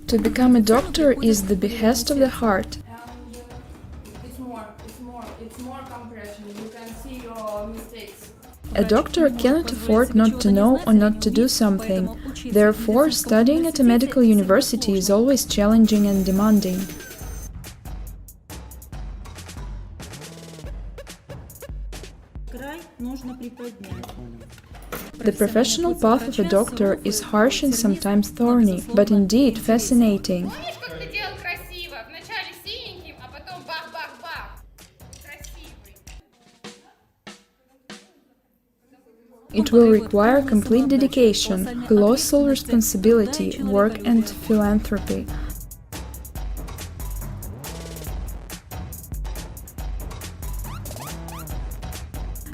To become a doctor is the behest of the heart. It's more compression. You can see your mistakes. A doctor cannot afford not to know or not to do something. Therefore, studying at a medical university is always challenging and demanding. The professional path of a doctor is harsh and sometimes thorny, but indeed fascinating. It will require complete dedication, colossal responsibility, work and philanthropy.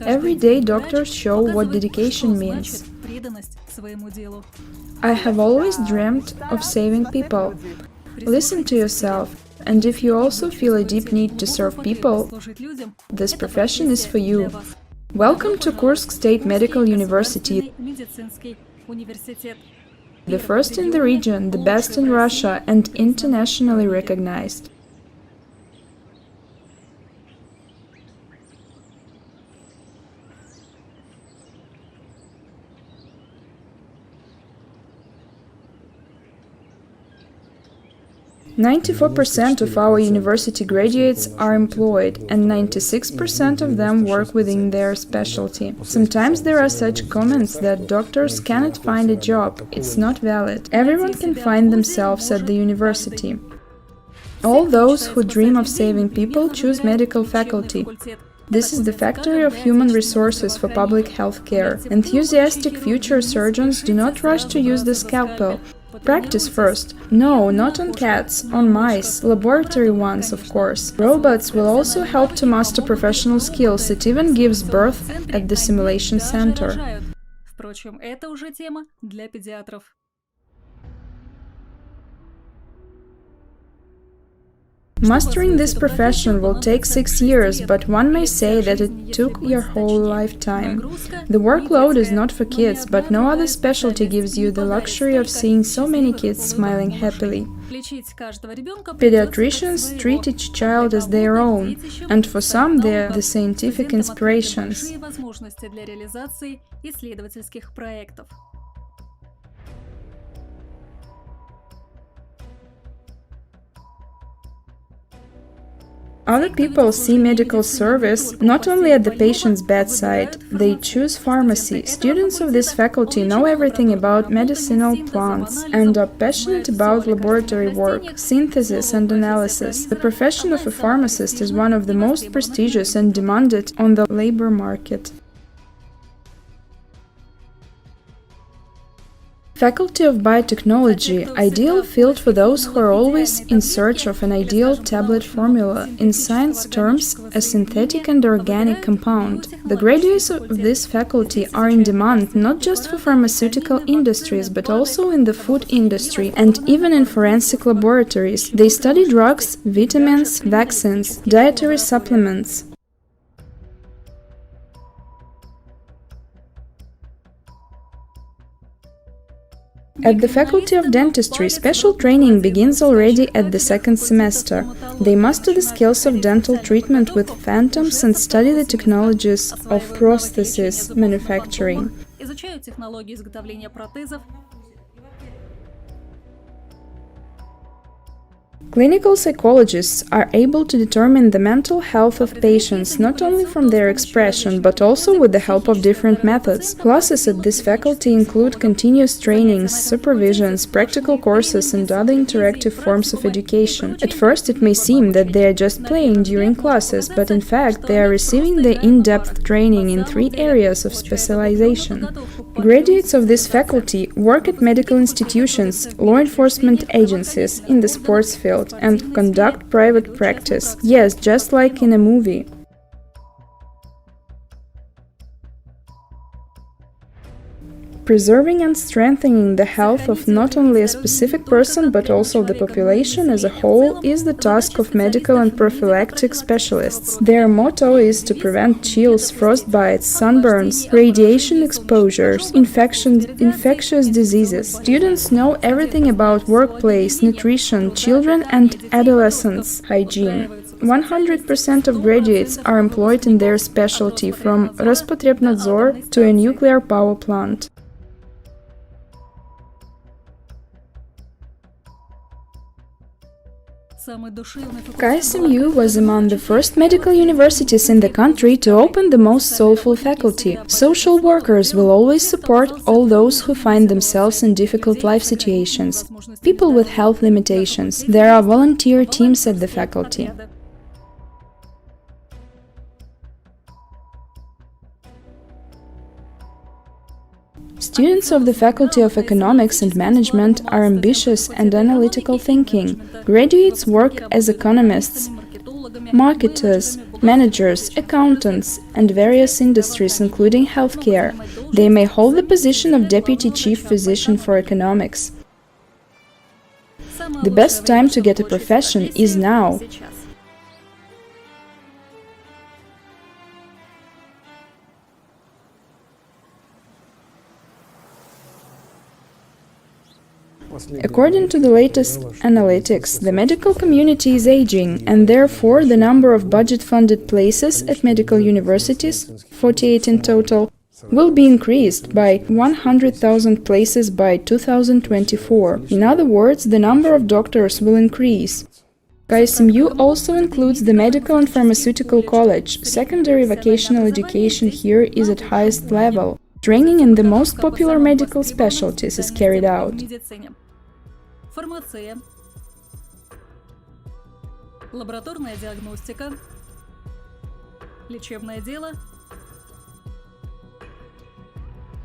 Every day doctors show what dedication means. I have always dreamt of saving people. Listen to yourself, and if you also feel a deep need to serve people, this profession is for you. Welcome to Kursk State Medical University, the first in the region, the best in Russia, and internationally recognized. "94% of our university graduates are employed, and 96% of them work within their specialty. Sometimes there are such comments that doctors cannot find a job. It's not valid. Everyone can find themselves at the university. All those who dream of saving people choose medical faculty. This is the factory of human resources for public health care. Enthusiastic future surgeons do not rush to use the scalpel. Practice first. No, not on cats, on mice, laboratory ones, of course. Robots will also help to master professional skills. It even gives birth at the simulation center. Mastering this profession will take 6 years, but one may say that it took your whole lifetime. The workload is not for kids, but no other specialty gives you the luxury of seeing so many kids smiling happily. Pediatricians treat each child as their own, and for some they are the scientific inspirations. Other people see medical service not only at the patient's bedside, they choose pharmacy. Students of this faculty know everything about medicinal plants and are passionate about laboratory work, synthesis and analysis. The profession of a pharmacist is one of the most prestigious and demanded on the labor market. Faculty of Biotechnology, ideal field for those who are always in search of an ideal tablet formula, in science terms, a synthetic and organic compound. The graduates of this faculty are in demand not just for pharmaceutical industries, but also in the food industry and even in forensic laboratories. They study drugs, vitamins, vaccines, dietary supplements. At the Faculty of Dentistry, special training begins already at the second semester. They master the skills of dental treatment with phantoms and study the technologies of prosthesis manufacturing. Clinical psychologists are able to determine the mental health of patients not only from their expression, but also with the help of different methods. Classes at this faculty include continuous trainings, supervisions, practical courses, and other interactive forms of education. At first, it may seem that they are just playing during classes, but in fact, they are receiving the in-depth training in 3 areas of specialization. Graduates of this faculty work at medical institutions, law enforcement agencies, in the sports field, and conduct private practice. Yes, just like in a movie. Preserving and strengthening the health of not only a specific person but also the population as a whole is the task of medical and prophylactic specialists. Their motto is to prevent chills, frostbites, sunburns, radiation exposures, infectious diseases. Students know everything about workplace, nutrition, children and adolescents hygiene. 100% of graduates are employed in their specialty, from Rospotrebnadzor to a nuclear power plant. KSMU was among the first medical universities in the country to open the most soulful faculty. Social workers will always support all those who find themselves in difficult life situations, people with health limitations. There are volunteer teams at the faculty. Students of the Faculty of Economics and Management are ambitious and analytical thinking. Graduates work as economists, marketers, managers, accountants, and various industries, including healthcare. They may hold the position of Deputy Chief Physician for Economics. The best time to get a profession is now. According to the latest analytics, the medical community is aging, and therefore the number of budget-funded places at medical universities, 48 in total, will be increased by 100,000 places by 2024. In other words, the number of doctors will increase. KSMU also includes the Medical and Pharmaceutical College. Secondary vocational education here is at highest level. Training in the most popular medical specialties is carried out. Фармация, лабораторная диагностика, лечебное дело,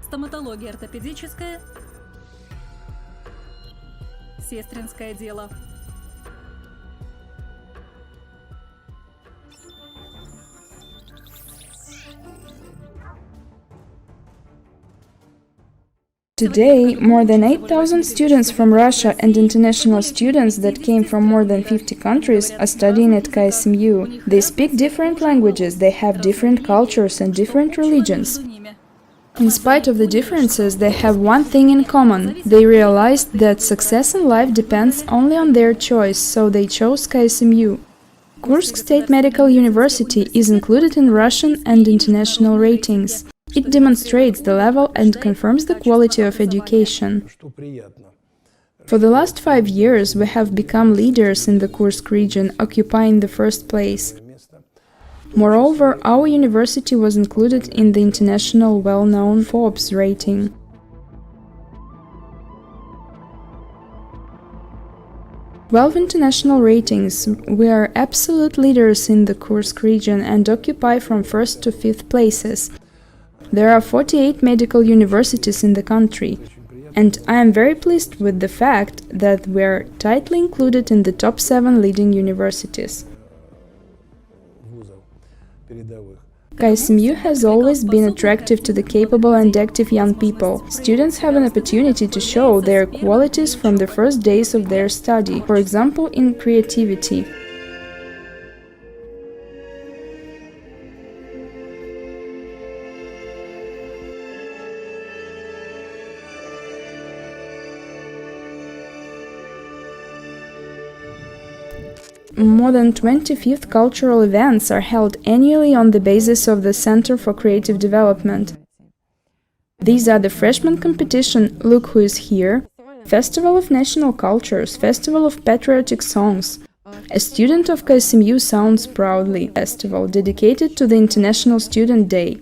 стоматология ортопедическая, сестринское дело. Today, more than 8,000 students from Russia and international students that came from more than 50 countries are studying at KSMU. They speak different languages, they have different cultures and different religions. In spite of the differences, they have one thing in common. They realized that success in life depends only on their choice, so they chose KSMU. Kursk State Medical University is included in Russian and international ratings. It demonstrates the level and confirms the quality of education. For the last 5 years, we have become leaders in the Kursk region, occupying the first place. Moreover, our university was included in the international well-known Forbes rating. Twelve international ratings, we are absolute leaders in the Kursk region and occupy from 1st to 5th places. There are 48 medical universities in the country, and I am very pleased with the fact that we are tightly included in the top 7 leading universities. KSMU has always been attractive to the capable and active young people. Students have an opportunity to show their qualities from the first days of their study, for example, in creativity. More than 25th cultural events are held annually on the basis of the Center for Creative Development. These are the Freshman Competition, Look Who Is Here, Festival of National Cultures, Festival of Patriotic Songs. A student of KSMU sounds proudly, festival dedicated to the International Student Day.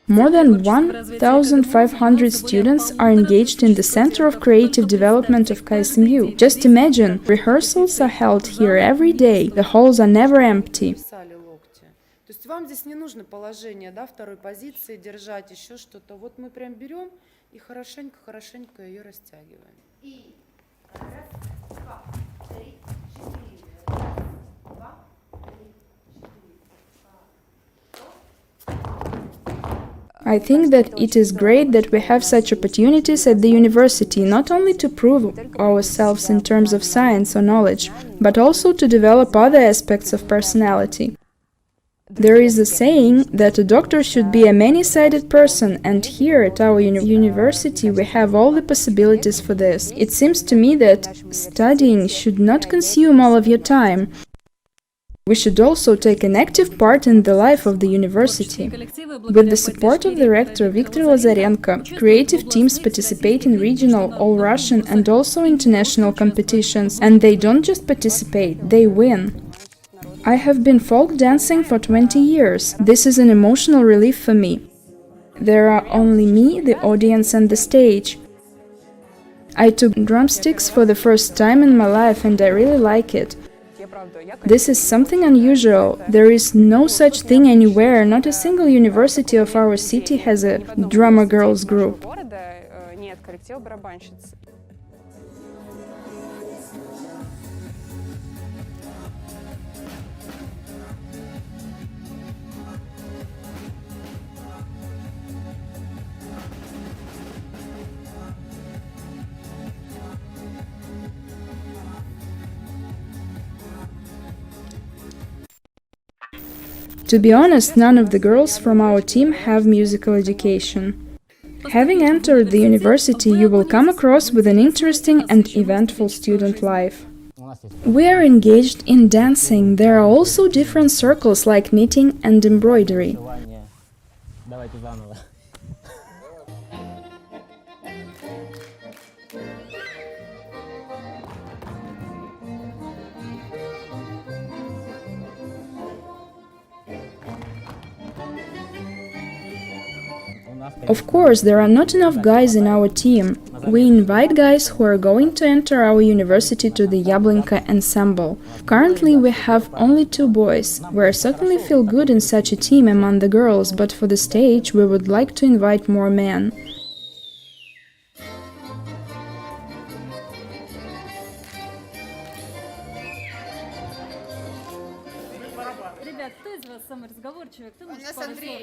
More than 1,500 students are engaged in the Center of Creative Development of KSMU. Just imagine, rehearsals are held here every day, the halls are never empty. То есть вам здесь не нужно положение, да, второй позиции держать, еще что-то. Вот мы прям берем и хорошенько ее растягиваем. И раз, два, три, четыре. Раз, два, три, четыре. I think that it is great that we have such opportunities at the university, not only to prove ourselves in terms of science or knowledge, but also to develop other aspects of personality. There is a saying that a doctor should be a many-sided person, and here at our university we have all the possibilities for this. It seems to me that studying should not consume all of your time. We should also take an active part in the life of the university. With the support of the rector Viktor Lazarenko, creative teams participate in regional, all-Russian and also international competitions, and they don't just participate, they win. I have been folk dancing for 20 years. This is an emotional relief for me. There are only me, the audience and the stage. I took drumsticks for the first time in my life and I really like it. This is something unusual. There is no such thing anywhere. Not a single university of our city has a drummer girls group. To be honest, none of the girls from our team have musical education. Having entered the university, you will come across with an interesting and eventful student life. We are engaged in dancing. There are also different circles like knitting and embroidery. Of course, there are not enough guys in our team. We invite guys who are going to enter our university to the Yablonka ensemble. Currently, we have only 2 boys. We certainly feel good in such a team among the girls, but for the stage, we would like to invite more men. Ребят, кто из вас самый разговорчивый? Кто может пару слов?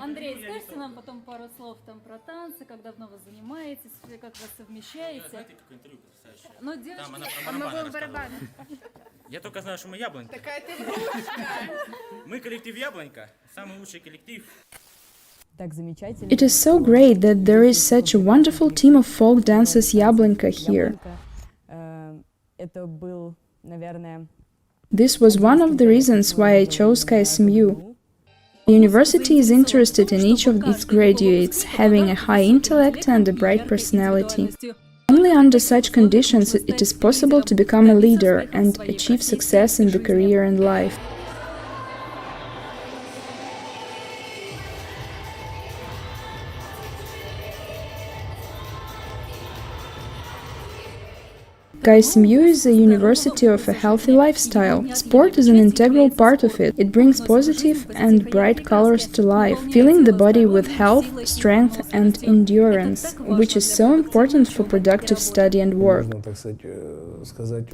Андрей, скажите нам потом пару слов там про танцы, как давно вы занимаетесь, как вы совмещаете. Знаете, какое интервью потрясающее? Но Там девочки... она про барабаны рассказывала. Я только знаю, что мы Яблонька. Такая ты врушка. Мы коллектив Яблонька, самый лучший коллектив. It is so great that there is such a wonderful team of folk dancers Yablonka here. This was one of the reasons why I chose KSMU. The university is interested in each of its graduates having a high intellect and a bright personality. Only under such conditions it is possible to become a leader and achieve success in the career and life. KSMU is a university of a healthy lifestyle. Sport is an integral part of it. It brings positive and bright colors to life, filling the body with health, strength and endurance, which is so important for productive study and work.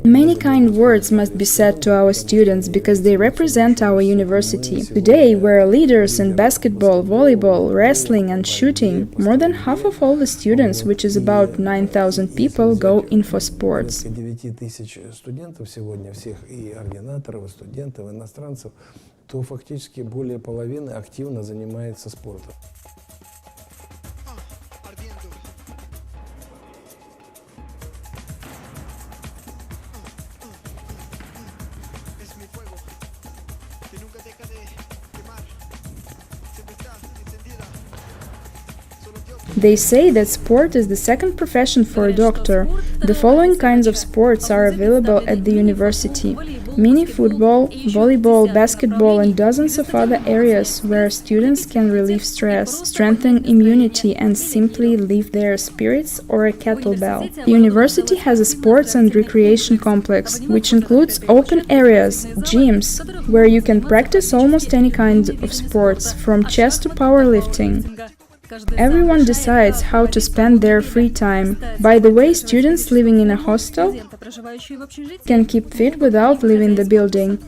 Many kind words must be said to our students because they represent our university. Today we are leaders in basketball, volleyball, wrestling and shooting. More than half of all the students, which is about 9,000 people, go in for sports. 9000 студентов сегодня, всех и ординаторов, и студентов, и иностранцев, то фактически более половины активно занимается спортом. They say that sport is the second profession for a doctor. The following kinds of sports are available at the university: mini football, volleyball, basketball and dozens of other areas where students can relieve stress, strengthen immunity and simply lift their spirits, or a kettlebell. The university has a sports and recreation complex, which includes open areas, gyms, where you can practice almost any kind of sports, from chess to powerlifting. Everyone decides how to spend their free time. By the way, students living in a hostel can keep fit without leaving the building.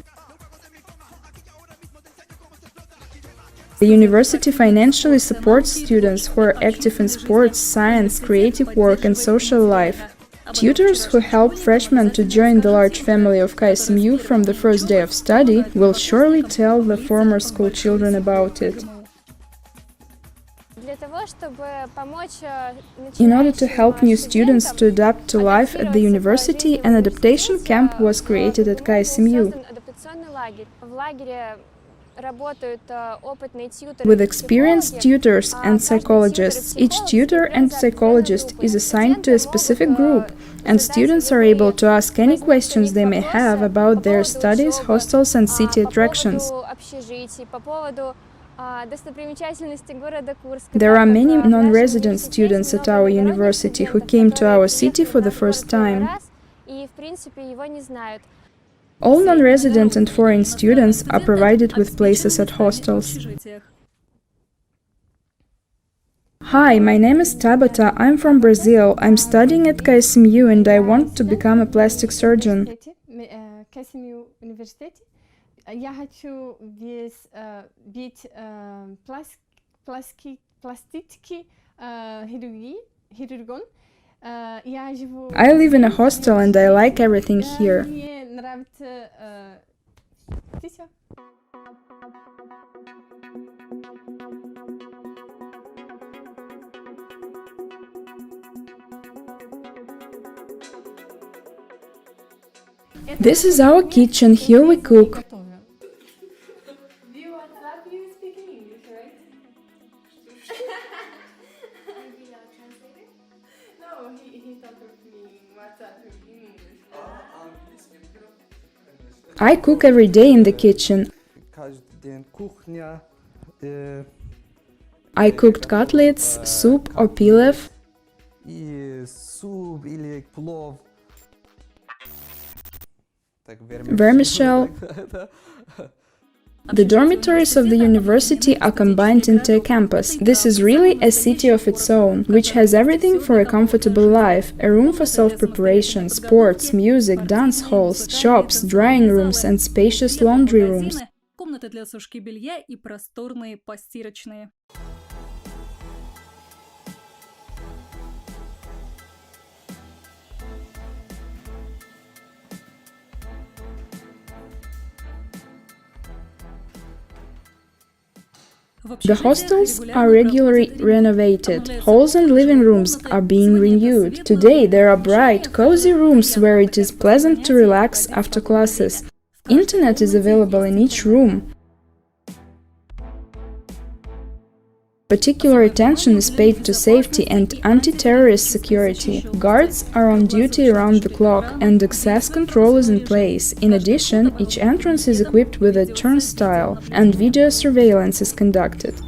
The university financially supports students who are active in sports, science, creative work, and social life. Tutors who help freshmen to join the large family of KSMU from the first day of study will surely tell the former school children about it. In order to help new students to adapt to life at the university, an adaptation camp was created at KSMU. With experienced tutors and psychologists, each tutor and psychologist is assigned to a specific group, and students are able to ask any questions they may have about their studies, hostels, and city attractions. There are many non-resident students at our university who came to our city for the first time. All non-resident and foreign students are provided with places at hostels. Hi, my name is Tabata. I'm from Brazil. I'm studying at KSMU and I want to become a plastic surgeon. Я хочу быть пластический хирургом. I live in a hostel and I like everything here. Мне нравится всё. This is our kitchen. Here we cook. I cook every day in the kitchen. I cooked cutlets, soup or pilav. Vermicelli. The dormitories of the university are combined into a campus. This is really a city of its own, which has everything for a comfortable life: a room for self-preparation, sports, music, dance halls, shops, drying rooms and spacious laundry rooms. Комнаты для сушки белья и просторные постирочные. The hostels are regularly renovated. Halls and living rooms are being renewed. Today there are bright, cozy rooms where it is pleasant to relax after classes. Internet is available in each room. Particular attention is paid to safety and anti-terrorist security. Guards are on duty around the clock and access control is in place. In addition, each entrance is equipped with a turnstile and video surveillance is conducted.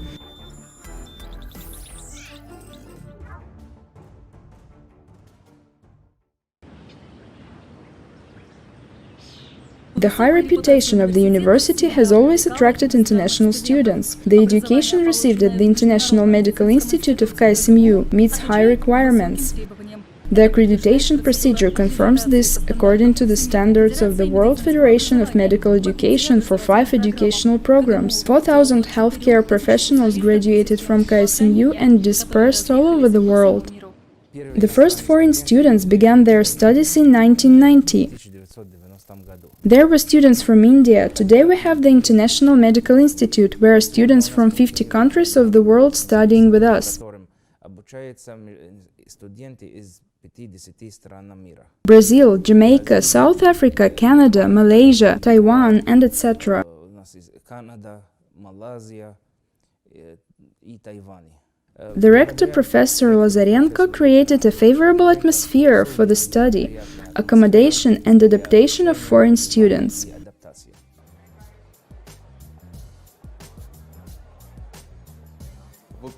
The high reputation of the university has always attracted international students. The education received at the International Medical Institute of KSMU meets high requirements. The accreditation procedure confirms this according to the standards of the World Federation of Medical Education for 5 educational programs. 4,000 healthcare professionals graduated from KSMU and dispersed all over the world. The first foreign students began their studies in 1990. There were students from India. Today we have the International Medical Institute, where students from 50 countries of the world studying with us. Brazil, Jamaica, South Africa, Canada, Malaysia, Taiwan, and etc. The rector, Professor Lazarenko, created a favorable atmosphere for the study, accommodation and adaptation of foreign students.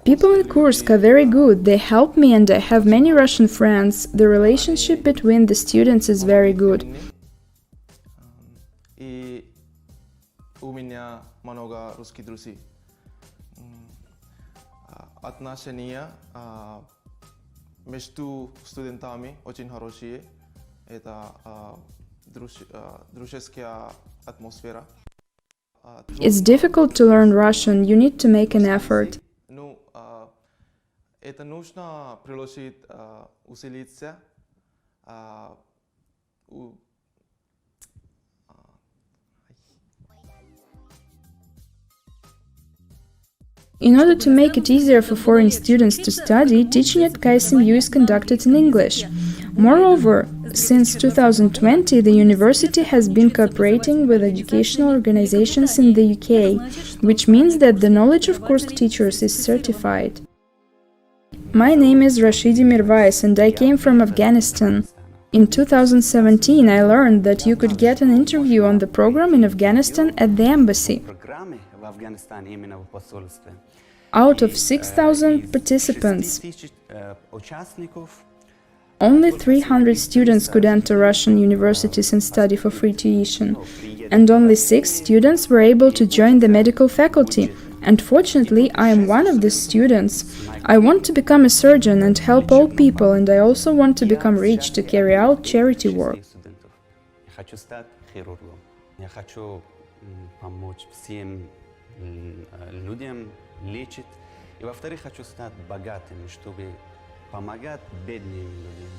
People in Kursk are very good, they help me and I have many Russian friends. The relationship between the students is very good. Отношения между студентами очень хорошие. Это дружеская атмосфера. It's difficult to learn Russian, you need to make an effort. Ну, это нужно приложить усилиться. In order to make it easier for foreign students to study, teaching at KSMU is conducted in English. Moreover, since 2020, the university has been cooperating with educational organizations in the UK, which means that the knowledge of Kursk teachers is certified. My name is Rashidi Mirvais and I came from Afghanistan. In 2017, I learned that you could get an interview on the program in Afghanistan at the embassy. Out of 6,000 participants, only 300 students could enter Russian universities and study for free tuition, and only 6 students were able to join the medical faculty. And fortunately, I am one of these students. I want to become a surgeon and help all people, and I also want to become rich to carry out charity work. Лечить. И во-вторых, хочу стать богатым, чтобы помогать бедным людям.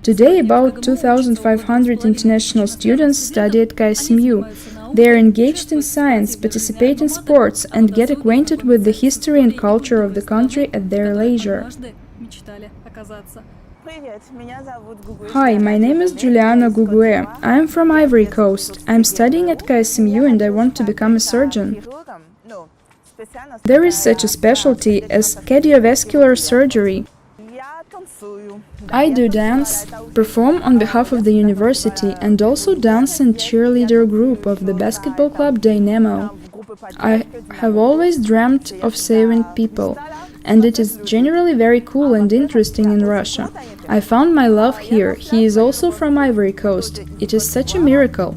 Today, about 2,500 international students study at KSMU. They are engaged in science, participate in sports, and get acquainted with the history and culture of the country at their leisure. Hi, my name is Juliana Gugue. I am from Ivory Coast. I am studying at KSMU and I want to become a surgeon. There is such a specialty as cardiovascular surgery. I do dance, perform on behalf of the university, and also dance in cheerleader group of the basketball club Dynamo. I have always dreamt of saving people, and it is generally very cool and interesting in Russia. I found my love here. He is also from Ivory Coast. It is such a miracle.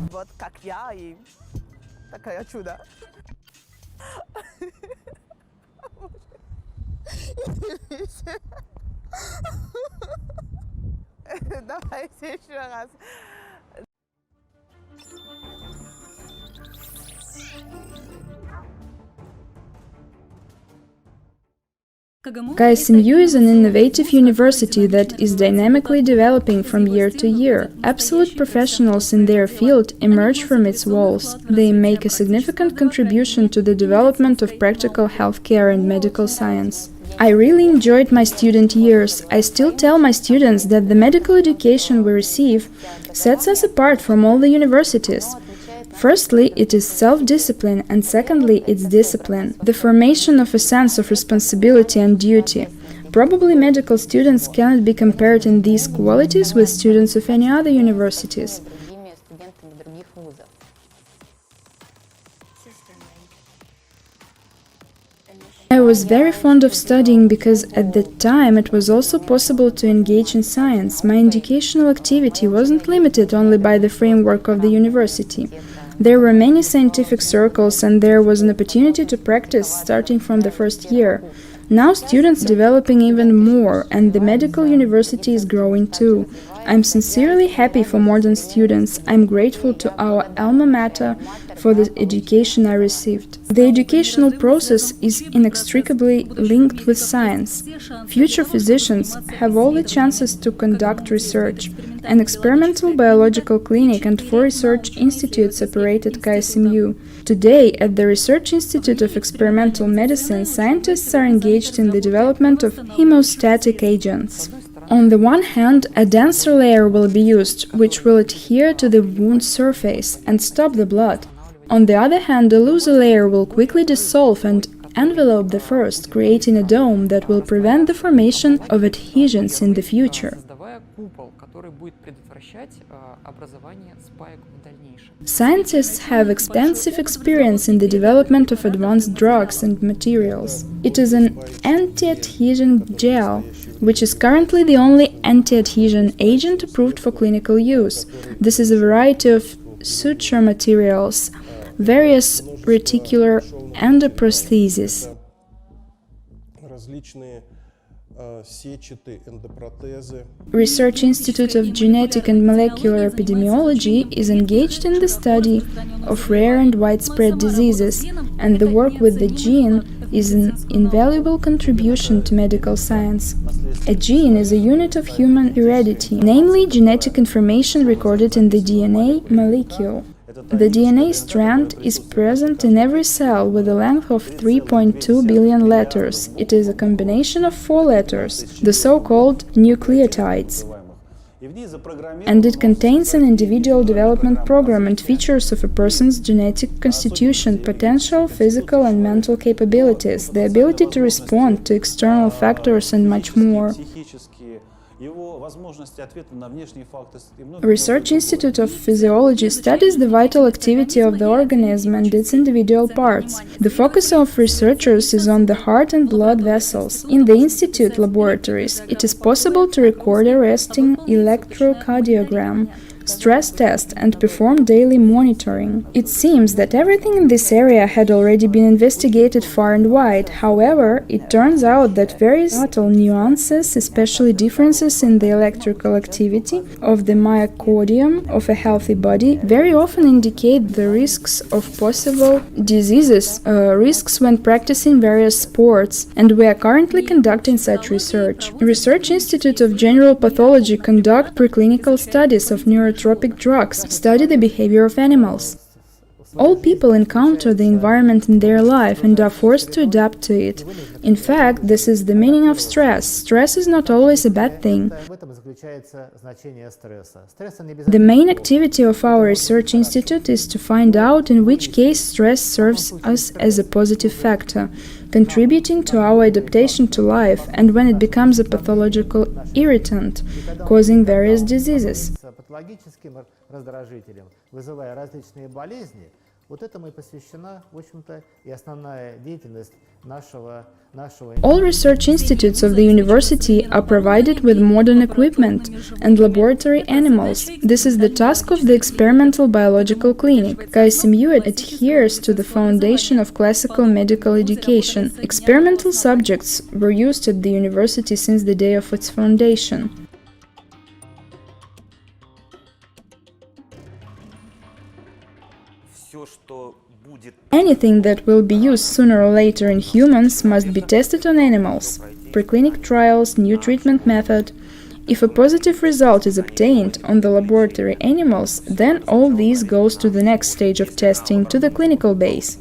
KSMU is an innovative university that is dynamically developing from year to year. Absolute professionals in their field emerge from its walls. They make a significant contribution to the development of practical healthcare and medical science. I really enjoyed my student years. I still tell my students that the medical education we receive sets us apart from all the universities. Firstly, it is self-discipline, and secondly, it's discipline, the formation of a sense of responsibility and duty. Probably medical students cannot be compared in these qualities with students of any other universities. I was very fond of studying because at that time it was also possible to engage in science. My educational activity wasn't limited only by the framework of the university. There were many scientific circles and there was an opportunity to practice starting from the first year. Now students developing even more and the medical university is growing too. I'm sincerely happy for modern students. I'm grateful to our alma mater for the education I received. The educational process is inextricably linked with science. Future physicians have all the chances to conduct research. An experimental biological clinic and 4 research institutes operate at KSMU. Today, at the Research Institute of Experimental Medicine, scientists are engaged in the development of hemostatic agents. On the one hand, a denser layer will be used, which will adhere to the wound surface and stop the blood. On the other hand, a looser layer will quickly dissolve and envelope the first, creating a dome that will prevent the formation of adhesions in the future. Scientists have extensive experience in the development of advanced drugs and materials. It is an anti-adhesion gel, which is currently the only anti-adhesion agent approved for clinical use. This is a variety of suture materials, various reticular endoprostheses. Research Institute of Genetic and Molecular Epidemiology is engaged in the study of rare and widespread diseases, and the work with the gene is an invaluable contribution to medical science. A gene is a unit of human heredity, namely genetic information recorded in the DNA molecule. The DNA strand is present in every cell with a length of 3.2 billion letters. It is a combination of 4 letters, the so-called nucleotides, and it contains an individual development program and features of a person's genetic constitution, potential, physical and mental capabilities, the ability to respond to external factors and much more. Research Institute of Physiology studies the vital activity of the organism and its individual parts. The focus of researchers is on the heart and blood vessels. In the institute laboratories, it is possible to record a resting electrocardiogram, stress test, and perform daily monitoring. It seems that everything in this area had already been investigated far and wide. However, it turns out that very subtle nuances, especially differences in the electrical activity of the myocardium of a healthy body, very often indicate the risks of possible diseases, risks when practicing various sports, and we are currently conducting such research. Research Institute of General Pathology conduct preclinical studies of neurotropic drugs, study the behavior of animals. All people encounter the environment in their life and are forced to adapt to it. In fact, this is the meaning of stress. Stress is not always a bad thing. The main activity of our research institute is to find out in which case stress serves us as a positive factor, contributing to our adaptation to life, and when it becomes a pathological irritant, causing various diseases. All research institutes of the university are provided with modern equipment and laboratory animals. This is the task of the experimental biological clinic. KSMU adheres to the foundation of classical medical education. Experimental subjects were used at the university since the day of its foundation. Anything that will be used sooner or later in humans must be tested on animals. Preclinical trials, new treatment method. If a positive result is obtained on the laboratory animals, then all these goes to the next stage of testing, to the clinical base.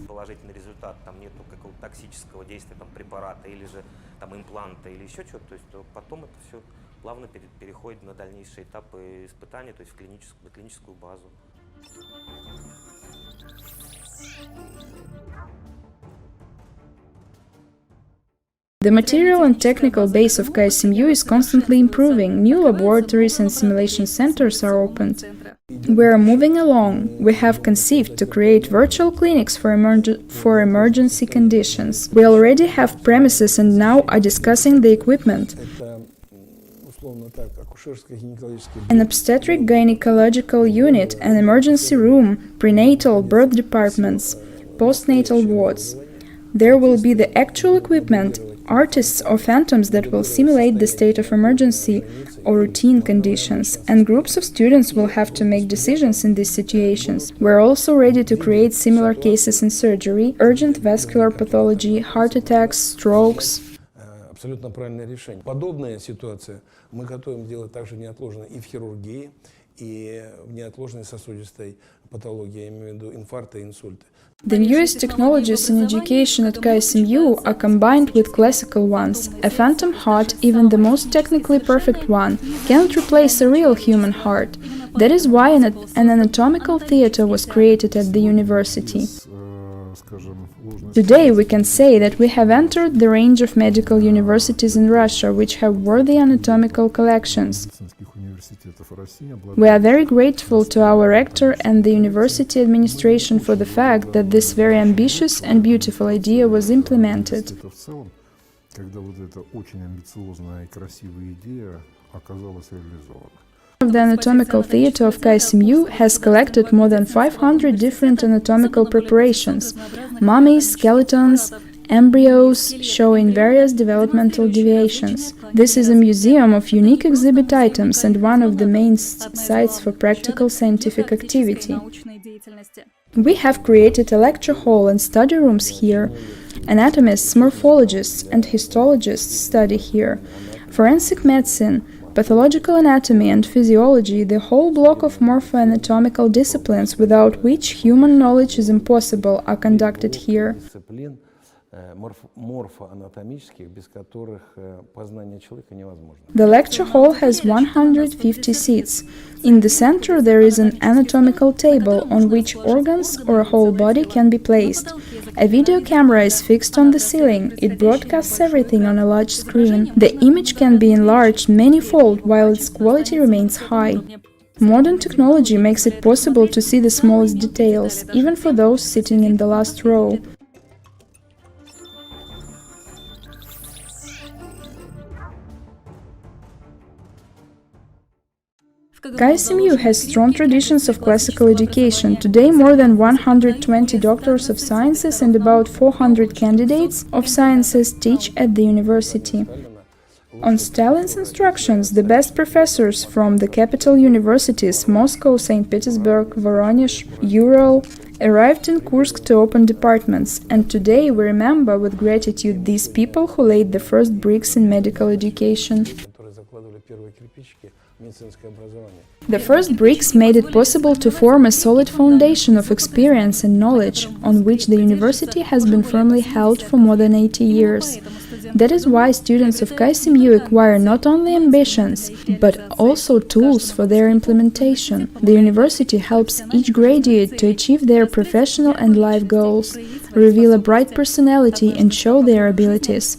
The material and technical base of KSMU is constantly improving. New laboratories and simulation centers are opened. We are moving along. We have conceived to create virtual clinics for emergency conditions. We already have premises and now are discussing the equipment. An obstetric gynecological unit, an emergency room, prenatal birth departments, postnatal wards. There will be the actual equipment, artists or phantoms that will simulate the state of emergency or routine conditions, and groups of students will have to make decisions in these situations. We're also ready to create similar cases in surgery, urgent vascular pathology, heart attacks, strokes. Абсолютно правильное решение. Подобная ситуация мы готовим делать также неотложно и в хирургии, и в неотложной сосудистой патологии, я имею в виду инфаркты и инсульты. The newest technologies in education at KSMU are combined with classical ones. A phantom heart, even the most technically perfect one, cannot replace a real human heart. That is why an anatomical theater was created at the university. Today we can say that we have entered the range of medical universities in Russia which have worthy anatomical collections. We are very grateful to our rector and the university administration for the fact that this very ambitious and beautiful idea was implemented. The anatomical theater of KSMU has collected more than 500 different anatomical preparations, mummies, skeletons, embryos showing various developmental deviations. This is a museum of unique exhibit items and one of the main sites for practical scientific activity. We have created a lecture hall and study rooms here. Anatomists, morphologists, and histologists study here. Forensic medicine, pathological anatomy and physiology, the whole block of morpho-anatomical disciplines without which human knowledge is impossible, are conducted here. The lecture hall has 150 seats. In the center there is an anatomical table on which organs or a whole body can be placed. A video camera is fixed on the ceiling. It broadcasts everything on a large screen. The image can be enlarged many-fold while its quality remains high. Modern technology makes it possible to see the smallest details, even for those sitting in the last row. KSMU has strong traditions of classical education. Today, more than 120 doctors of sciences and about 400 candidates of sciences teach at the university. On Stalin's instructions, the best professors from the capital universities Moscow, St. Petersburg, Voronezh, Ural arrived in Kursk to open departments, and today we remember with gratitude these people who laid the first bricks in medical education. The first bricks made it possible to form a solid foundation of experience and knowledge, on which the university has been firmly held for more than 80 years. That is why students of KSMU acquire not only ambitions, but also tools for their implementation. The university helps each graduate to achieve their professional and life goals, reveal a bright personality and show their abilities.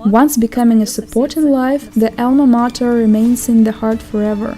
Once becoming a support in life, the alma mater remains in the heart forever.